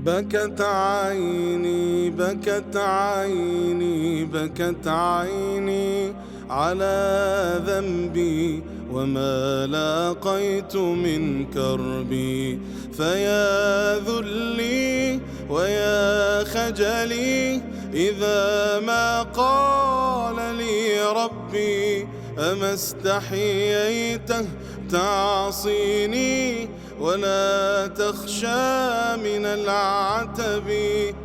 بكت عيني بكت عيني بكت عيني على ذنبي وما لاقيت من كربي، فيا ذلي ويا خجلي إذا ما قال لي ربي أما استحييته تعصيني ولا تخشى من العتب.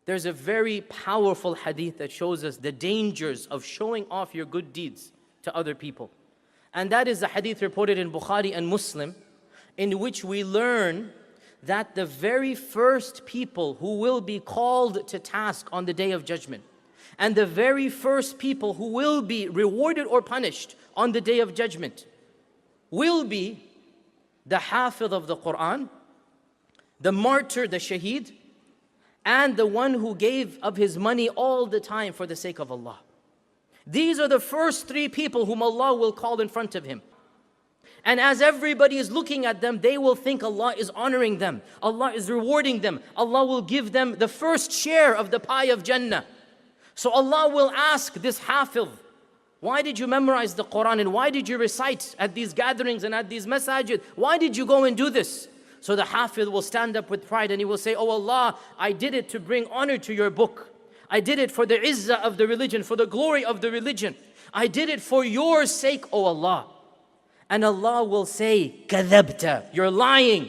There's a very powerful hadith that shows us the dangers of showing off your good deeds to other people. And that is the hadith reported in Bukhari and Muslim, in which we learn that the very first people who will be called to task on the Day of Judgment, and the very first people who will be rewarded or punished on the Day of Judgment, will be the Hafidh of the Quran, the martyr, the Shaheed, and the one who gave of his money all the time for the sake of Allah. These are the first three people whom Allah will call in front of Him. And as everybody is looking at them, they will think Allah is honoring them, Allah is rewarding them, Allah will give them the first share of the pie of Jannah. So Allah will ask this Hafidh, why did you memorize the Quran and why did you recite at these gatherings and at these masajid? Why did you go and do this? So the Hafidh will stand up with pride and he will say, oh Allah, I did it to bring honor to your book. I did it for the izzah of the religion, for the glory of the religion. I did it for your sake, O Allah. And Allah will say, kadhabta, you're lying.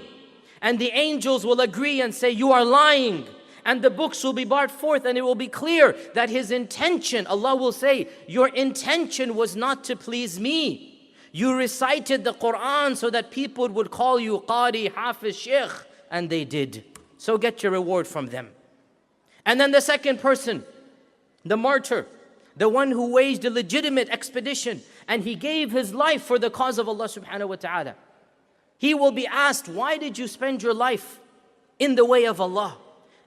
And the angels will agree and say, you are lying. And the books will be brought forth and it will be clear that his intention, Allah will say, your intention was not to please me. You recited the Quran so that people would call you Qari, Hafiz, Shaykh, and they did. So get your reward from them. And then the second person, the martyr, the one who waged a legitimate expedition and he gave his life for the cause of Allah subhanahu wa ta'ala. He will be asked, why did you spend your life in the way of Allah?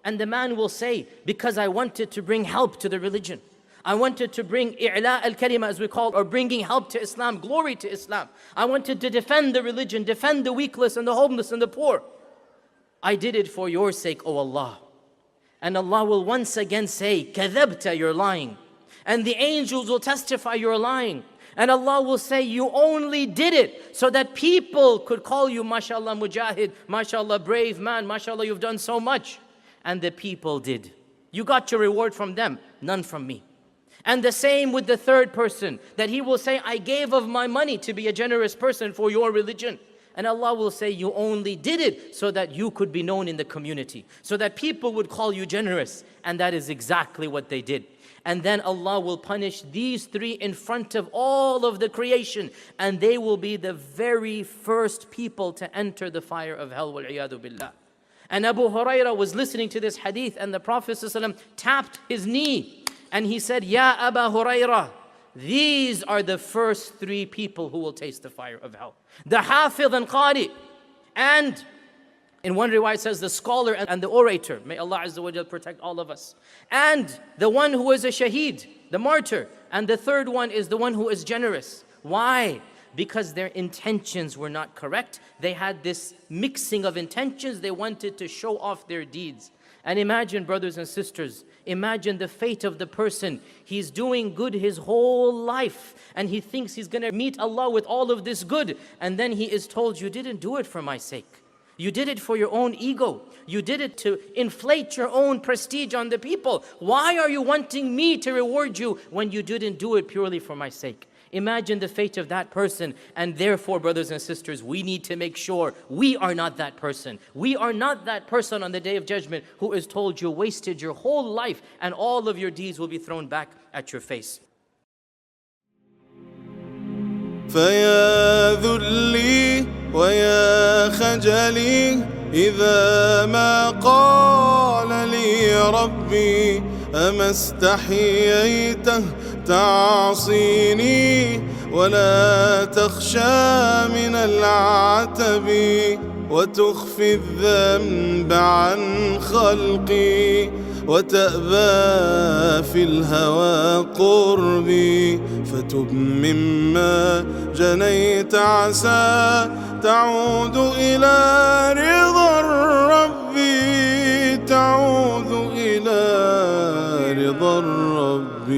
And the man will say, because I wanted to bring help to the religion. I wanted to bring i'la al-kalima, as we call, or bringing help to Islam, glory to Islam. I wanted to defend the religion, defend the weakless and the homeless and the poor. I did it for your sake, O Allah. And Allah will once again say, kadhabta, you're lying. And the angels will testify you're lying. And Allah will say, you only did it so that people could call you, mashallah, mujahid, mashallah, brave man, mashallah, you've done so much. And the people did. You got your reward from them, none from me. And the same with the third person, that he will say, I gave of my money to be a generous person for your religion. And Allah will say, you only did it so that you could be known in the community, so that people would call you generous. And that is exactly what they did. And then Allah will punish these three in front of all of the creation. And they will be the very first people to enter the fire of hell, wal-iyadu billah. And Abu Hurairah was listening to this hadith and the Prophet ﷺ tapped his knee. And he said, Ya Aba Hurairah, these are the first three people who will taste the fire of hell. The Hafidh and Qari. And in one riwayah it says the scholar and the orator. May Allah Azza wa Jal protect all of us. And the one who is a shaheed, the martyr. And the third one is the one who is generous. Why? Because their intentions were not correct. They had this mixing of intentions. They wanted to show off their deeds. And imagine, brothers and sisters, imagine the fate of the person. He's doing good his whole life and he thinks he's going to meet Allah with all of this good. And then he is told, you didn't do it for my sake. You did it for your own ego. You did it to inflate your own prestige on the people. Why are you wanting me to reward you when you didn't do it purely for my sake? Imagine the fate of that person. And therefore, brothers and sisters, we need to make sure we are not that person. We are not that person on the Day of Judgment who is told you wasted your whole life and all of your deeds will be thrown back at your face. فيا ذلي ويا خجلي إذا ما قال لي ربي أما استحييته تعصيني ولا تخشى من العتب وتخفي الذنب عن خلقي وتأبى في الهوى قربي فتب مما جنيت عسى تعود إلى رضا رضا الرب